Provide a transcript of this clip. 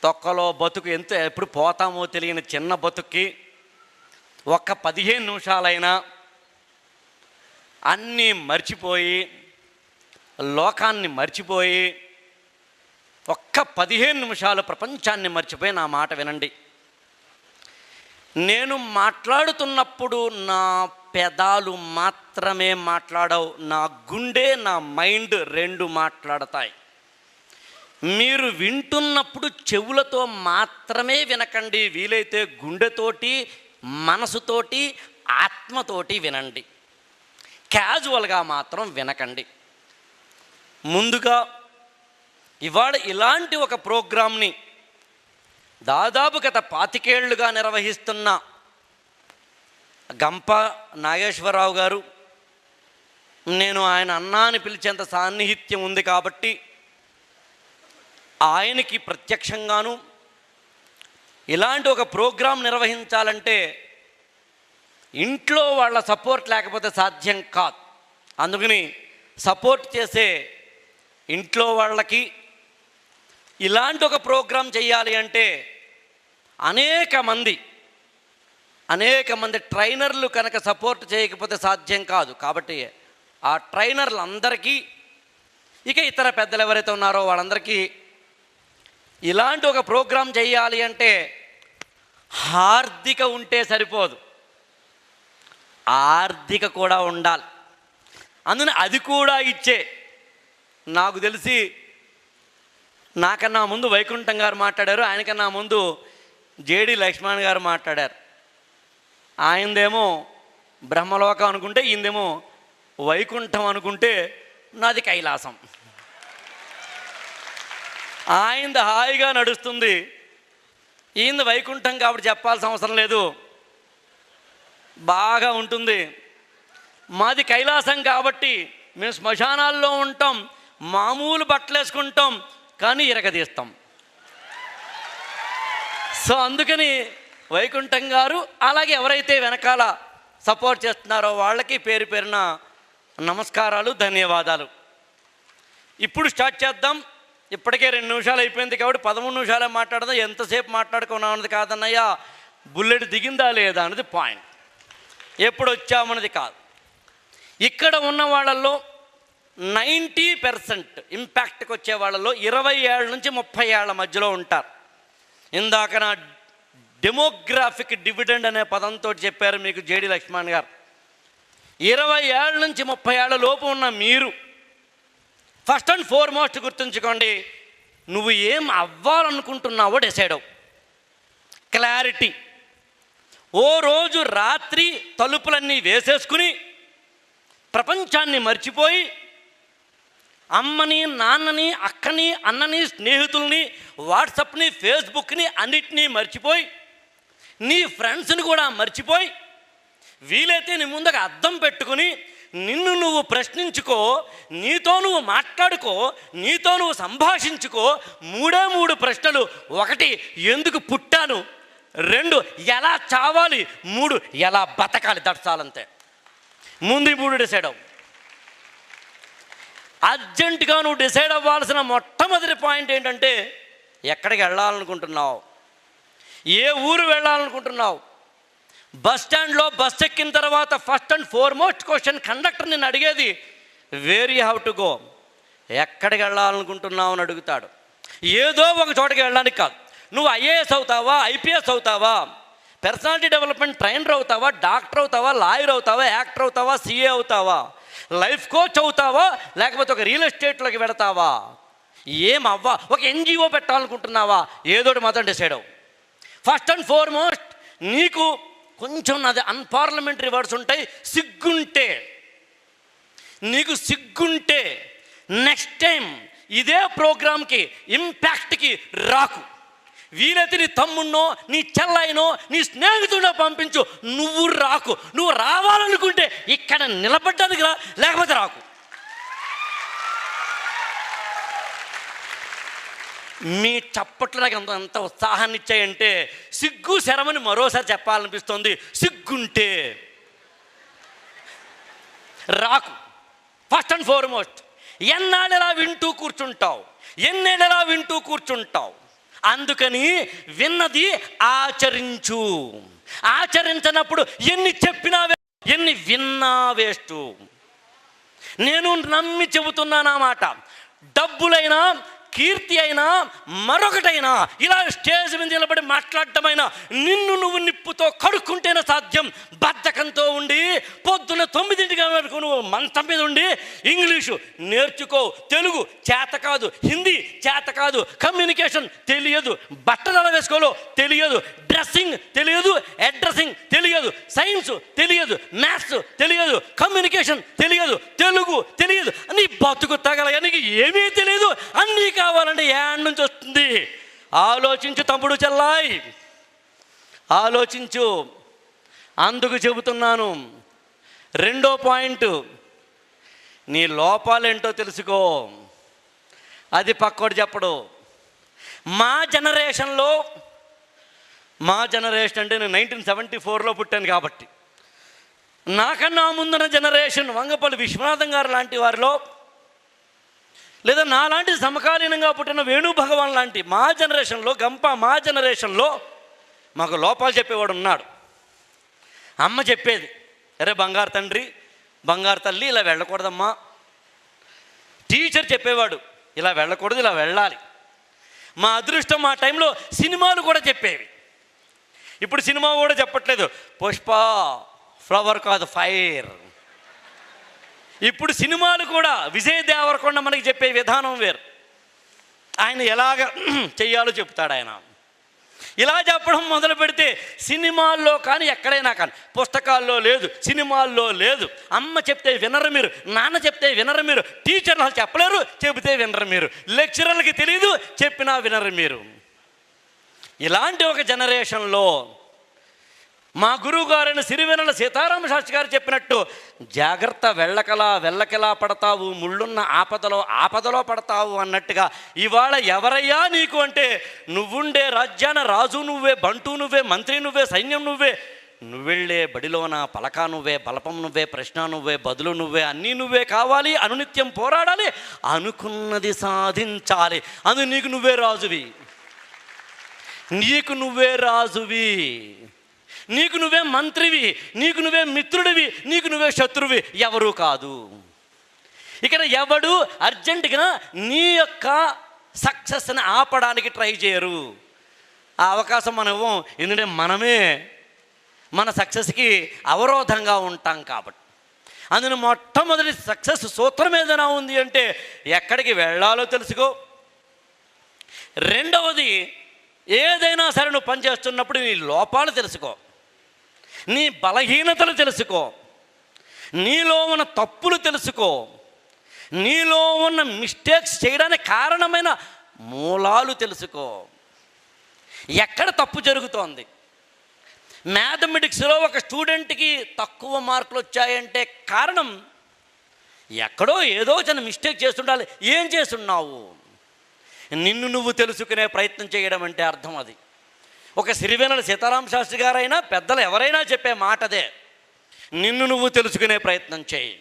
తొక్కలో బతుకు ఎంత ఎప్పుడు పోతామో తెలియని చిన్న బతుక్కి ఒక్క 15 నిమిషాలైనా అన్నీ మర్చిపోయి, లోకాన్ని మర్చిపోయి, ఒక్క 15 నిమిషాలు ప్రపంచాన్ని మర్చిపోయి నా మాట వినండి. నేను మాట్లాడుతున్నప్పుడు నా పెదాలు మాత్రమే మాట్లాడవు, నా గుండె, నా మైండ్ రెండు మాట్లాడతాయి. మీరు వింటున్నప్పుడు చెవులతో మాత్రమే వినకండి, వీలైతే గుండెతోటి, మనసుతోటి, ఆత్మతోటి వినండి. క్యాజువల్గా మాత్రం వినకండి. ముందుగా ఇవాళ ఇలాంటి ఒక ప్రోగ్రామ్ని దాదాపు గత 25 ఏళ్లుగా నిర్వహిస్తున్న గంప నాగేశ్వరరావు గారు, నేను ఆయన అన్నా అని పిలిచేంత సాన్నిహిత్యం ఉంది కాబట్టి ఆయనకి ప్రత్యక్షంగాను ఇలాంటి ఒక ప్రోగ్రాం నిర్వహించాలంటే ఇంట్లో వాళ్ళ సపోర్ట్ లేకపోతే సాధ్యం కాదు. అందుకని సపోర్ట్ చేసే ఇంట్లో వాళ్ళకి ఇలాంటి ఒక ప్రోగ్రాం చేయాలి అంటే అనేక మంది ట్రైనర్లు కనుక సపోర్ట్ చేయకపోతే సాధ్యం కాదు. కాబట్టి ఆ ట్రైనర్లందరికీ, ఇక ఇతర పెద్దలు ఎవరైతే ఉన్నారో వాళ్ళందరికీ ఇలాంటి ఒక ప్రోగ్రాం చేయాలి అంటే హార్దిక ఉంటే సరిపోదు, ఆర్థిక కూడా ఉండాలి. అందుకని అది కూడా ఇచ్చే, నాకు తెలిసి నాకన్నా ముందు వైకుంఠం గారు మాట్లాడారు, ఆయనకన్నా ముందు జేడి లక్ష్మణ్ గారు మాట్లాడారు. ఆయనదేమో బ్రహ్మలోకం అనుకుంటే, ఈయనదేమో వైకుంఠం అనుకుంటే, నాది కైలాసం. ఆయనది హాయిగా నడుస్తుంది, ఈయనది వైకుంఠం కాబట్టి చెప్పాల్సిన అవసరం లేదు, బాగా ఉంటుంది. మాది కైలాసం కాబట్టి మేము శ్మశానాల్లో ఉంటాం, మామూలు బట్టలు వేసుకుంటాం, కానీ ఇరగదీస్తాం. సో అందుకని వైకుంఠం గారు, అలాగే ఎవరైతే వెనకాల సపోర్ట్ చేస్తున్నారో వాళ్ళకి పేరు పేరున నమస్కారాలు, ధన్యవాదాలు. ఇప్పుడు స్టార్ట్ చేద్దాం. ఇప్పటికే 2 నిమిషాలు అయిపోయింది కాబట్టి 13 నిమిషాలే మాట్లాడదాం. ఎంతసేపు మాట్లాడుకున్నాం అన్నది కాదన్నయ్యా, బుల్లెట్ దిగిందా లేదా అన్నది పాయింట్, ఎప్పుడు వచ్చామన్నది కాదు. ఇక్కడ ఉన్న వాళ్ళల్లో 90% ఇంపాక్ట్కి వచ్చే వాళ్ళలో 20 ఏళ్ళ నుంచి 30 ఏళ్ల మధ్యలో ఉంటారు. ఇందాక నా డెమోగ్రాఫిక్ డివిడెండ్ అనే పదంతో చెప్పారు మీకు జేడి లక్ష్మణ్ గారు. 20 ఏళ్ళ నుంచి 30 ఏళ్ల లోపు ఉన్న మీరు ఫస్ట్ అండ్ ఫార్మోస్ట్ గుర్తుంచుకోండి, నువ్వు ఏం అవ్వాలనుకుంటున్నావో డిసైడ్ అవ్వు. క్లారిటీ. ఓ రోజు రాత్రి తలుపులన్నీ వేసేసుకుని ప్రపంచాన్ని మర్చిపోయి, అమ్మని, నాన్నని, అక్కని, అన్నని, స్నేహితుల్ని, వాట్సాప్ని, ఫేస్బుక్ని అన్నిటినీ మర్చిపోయి, నీ ఫ్రెండ్స్ని కూడా మర్చిపోయి, వీలైతే నీ ముందుకు అద్దం పెట్టుకుని నిన్ను నువ్వు ప్రశ్నించుకో, నీతో నువ్వు మాట్లాడుకో, నీతో నువ్వు సంభాషించుకో. 3 ప్రశ్నలు. 1 ఎందుకు పుట్టాను, 2 ఎలా చావాలి, 3 ఎలా బతకాలి. దట్సాలంతే. ముందు 3 డిసైడ్ అవ్వు. అర్జెంటుగా నువ్వు డిసైడ్ అవ్వాల్సిన మొట్టమొదటి పాయింట్ ఏంటంటే, ఎక్కడికి వెళ్ళాలనుకుంటున్నావు, ఏ ఊరు వెళ్ళాలనుకుంటున్నావు. బస్ స్టాండ్లో బస్ ఎక్కిన తర్వాత first and foremost question conductor నిన్ను అడిగేది, where you have to go, ఎక్కడికి వెళ్ళాలనుకుంటున్నావు అని అడుగుతాడు. ఏదో ఒక చోటకి వెళ్ళడానికి కాదు. నువ్వు ఐఏఎస్ అవుతావా, ఐపీఎస్ అవుతావా, పర్సనాలిటీ డెవలప్మెంట్ ట్రైనర్ అవుతావా, డాక్టర్ అవుతావా, లాయర్ అవుతావా, యాక్టర్ అవుతావా, సీఏ అవుతావా, లైఫ్ కోచ్ అవుతావా, లేకపోతే ఒక రియల్ ఎస్టేట్లోకి వెళతావా, ఏమవ్వా, ఒక ఎన్జిఓ పెట్టాలనుకుంటున్నావా, ఏదోటి మాత్రం డిసైడ్ అవ్వు. ఫస్ట్ అండ్ ఫార్మోస్ట్ నీకు కొంచెం అది అన్పార్లమెంటరీ వర్డ్స్ ఉంటాయి. నీకు సిగ్గుంటే నెక్స్ట్ టైం ఇదే ప్రోగ్రామ్కి, ఇంపాక్ట్కి రాకు. వీలైతే నీ తమ్ముడినో, నీ చెల్లైనో, నీ స్నేహితుడినో పంపించు, నువ్వు రాకు. నువ్వు రావాలనుకుంటే ఇక్కడ నిలబడ్డానికి రా, లేకపోతే రాకు. మీ చప్పట్లు నాకు అంత ఉత్సాహాన్ని ఇచ్చాయంటే, సిగ్గు శరమని మరోసారి చెప్పాలనిపిస్తుంది. సిగ్గుంటే రాకు. First and foremost. ఎన్నాళ్ళెలా వింటూ కూర్చుంటావు, అందుకని విన్నది ఆచరించు. ఆచరించినప్పుడు ఎన్ని చెప్పినా ఎన్ని విన్నా వేస్ట్. నేను నమ్మి చెబుతున్నానన్నమాట. డబ్బులైనా, కీర్తి అయినా, మరొకటైనా, ఇలా స్టేజ్ మీద నిలబడి మాట్లాడటమైనా నిన్ను నువ్వు నిప్పుతో కడుక్కుంటేనే సాధ్యం. బద్ధకంతో ఉండి పొద్దున్న 9 వరకు నువ్వు మంచం మీద ఉండి ఇంగ్లీషు నేర్చుకో, తెలుగు చేత కాదు, హిందీ చేత కాదు, కమ్యూనికేషన్ తెలియదు, బట్టలు ఎలా వేసుకోవాలో తెలియదు, డ్రెస్సింగ్ తెలియదు, అడ్రస్సింగ్ తెలియదు, సైన్స్ తెలియదు, మ్యాథ్స్ తెలియదు, కమ్యూనికేషన్ తెలియదు, తెలుగు తెలియదు, నీ బతుకు తగలనికి ఏమీ తెలియదు. అన్నీ కావాలంటే ఏడు నుంచి వస్తుంది? ఆలోచించు తమ్ముడు చెల్లాయి, ఆలోచించు. అందుకు చెబుతున్నాను. రెండో పాయింట్, నీ లోపాలేంటో తెలుసుకో. అది పక్కోడు చెప్పడు. మా జనరేషన్ అంటే నేను 1974లో పుట్టాను కాబట్టి, నాకన్నా ముందున్న జనరేషన్ వంగపల్లి విశ్వనాథం గారు లాంటి వారిలో, లేదా నాలాంటి సమకాలీనంగా పుట్టిన వేణుభగవాన్ లాంటి మా జనరేషన్లో, మా జనరేషన్లో మాకు లోపాలు చెప్పేవాడు ఉన్నాడు. అమ్మ చెప్పేది, అరే బంగారు తండ్రి, బంగారు తల్లి, ఇలా వెళ్ళకూడదమ్మా. టీచర్ చెప్పేవాడు, ఇలా వెళ్ళకూడదు, ఇలా వెళ్ళాలి. మా అదృష్టం మా టైంలో సినిమాలు కూడా చెప్పేవి. ఇప్పుడు సినిమా కూడా చెప్పట్లేదు, పుష్ప ఫ్లవర్ కాదు ఫైర్. ఇప్పుడు సినిమాలు కూడా విజయ్ దేవరకొండ మనకి చెప్పే విధానం వేరు. ఆయన ఎలాగ చెయ్యాలో చెప్తాడు ఆయన. ఇలా చెప్పడం మొదలు పెడితే సినిమాల్లో కానీ ఎక్కడైనా కానీ, పుస్తకాల్లో లేదు, సినిమాల్లో లేదు. అమ్మ చెప్తే వినరు మీరు, నాన్న చెప్తే వినరు మీరు, టీచర్లు చెప్పలేరు, చెబితే వినరు మీరు, లెక్చరర్లకి తెలియదు, చెప్పినా వినరు మీరు. ఇలాంటి ఒక జనరేషన్లో మా గురువు గారైన సిరివెన్నెల సీతారామ శాస్త్రి గారు చెప్పినట్టు, జాగ్రత్త, వెళ్ళకలా పడతావు, ముళ్ళున్న ఆపదలో పడతావు అన్నట్టుగా ఇవాళ ఎవరయ్యా నీకు అంటే, నువ్వుండే రాజ్యాన రాజు నువ్వే, బంటు నువ్వే, మంత్రి నువ్వే, సైన్యం నువ్వే, నువ్వెళ్ళే బడిలోన పలక నువ్వే, బలపం నువ్వే, ప్రశ్న నువ్వే, బదులు నువ్వే, అన్నీ నువ్వే కావాలి, అనునిత్యం పోరాడాలి, అనుకున్నది సాధించాలి. అందు నీకు నువ్వే రాజువి, నీకు నువ్వే రాజువి, నీకు నువ్వే మంత్రివి, నీకు నువ్వే మిత్రుడివి, నీకు నువ్వే శత్రువి, ఎవరూ కాదు. ఇక్కడ ఎవడు అర్జెంటుగా నీ యొక్క సక్సెస్ని ఆపడానికి ట్రై చేయరు. ఆ అవకాశం మనం ఇవ్వం, ఎందుకంటే మనమే మన సక్సెస్కి అవరోధంగా ఉంటాం కాబట్టి. అందులో మొట్టమొదటి సక్సెస్ సూత్రం ఏదైనా ఉంది అంటే, ఎక్కడికి వెళ్ళాలో తెలుసుకో. రెండవది, ఏదైనా సరే నువ్వు పనిచేస్తున్నప్పుడు నీ లోపాలు తెలుసుకో, నీ బలహీనతలు తెలుసుకో, నీలో ఉన్న తప్పులు తెలుసుకో, నీలో ఉన్న మిస్టేక్స్ చేయడానికి కారణమైన మూలాలు తెలుసుకో. ఎక్కడ తప్పు జరుగుతోంది? మ్యాథమెటిక్స్లో ఒక స్టూడెంట్కి తక్కువ మార్కులు వచ్చాయంటే కారణం ఎక్కడో ఏదో చిన్న మిస్టేక్ చేస్తుండాలి. ఏం చేస్తున్నావు? నిన్ను నువ్వు తెలుసుకునే ప్రయత్నం చేయడం అంటే అర్థం అది. ఒక సిరివెన్నెల సీతారామ శాస్త్రి గారైనా, పెద్దలు ఎవరైనా చెప్పే మాట అదే, నిన్ను నువ్వు తెలుసుకునే ప్రయత్నం చేయి.